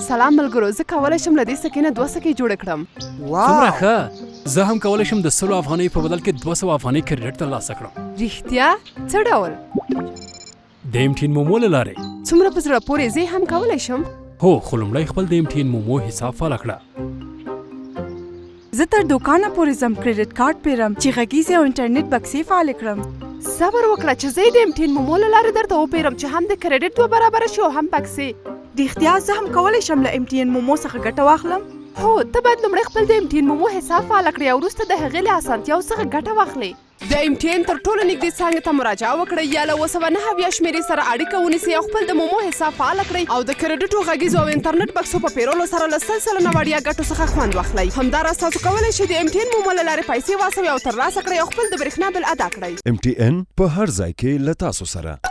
سلام ملګرو، زه کولی شم له دې سکې نه 2 سکې جوړې کړم. څومره ښه. زه هم کولی شم د 100 افغانۍ په بدل کې 200 افغانۍ کریډټ ترلاسه کړم. رښتیا؟ څه ډول؟ د MTN مومو له لارې. څومره په زړه پورې زه هم کولی شم؟ هو، خو لومړی خپل د MTN مومو حساب فعال کړه. زه تر دوکانه پورې ځم کریډټ کارت پیرم چې غږیزې او انټرنیټ بکسې فعال کړم. صبر وکړه چې زه د MTN مومو له لارې درته وپیرم چې هم د کریډټ 2 برابره شي او هم بکسې. رښتیا زه هم کولی شم له MTN مومو څخه ګټه واخلم؟ هو، ته باید لومړی خپل د MTN مومو حساب فعال کړې او وروسته د هغې له اسانتیاوو څخه ګټه واخلې. د MTN تر ټولو نږدې څانګې ته مراجعه وکړئ یا له 209 شمېرې سره اړیکه ونیسئ او خپل د مومو حساب فعال کړئ او د کریډټو غږیزو او انټرنیټ بکسو په پیرولو سره له 100 سلنه وړیا ګټو څخه خوند واخلئ. همداراز تاسو کولی شئ د MTN مومو له لارې پیسې واستوئ او ترلاسه کړئ او خپل د برېښنا بل ادا کړئ. MTN په هر ځای کې له تاسو سره.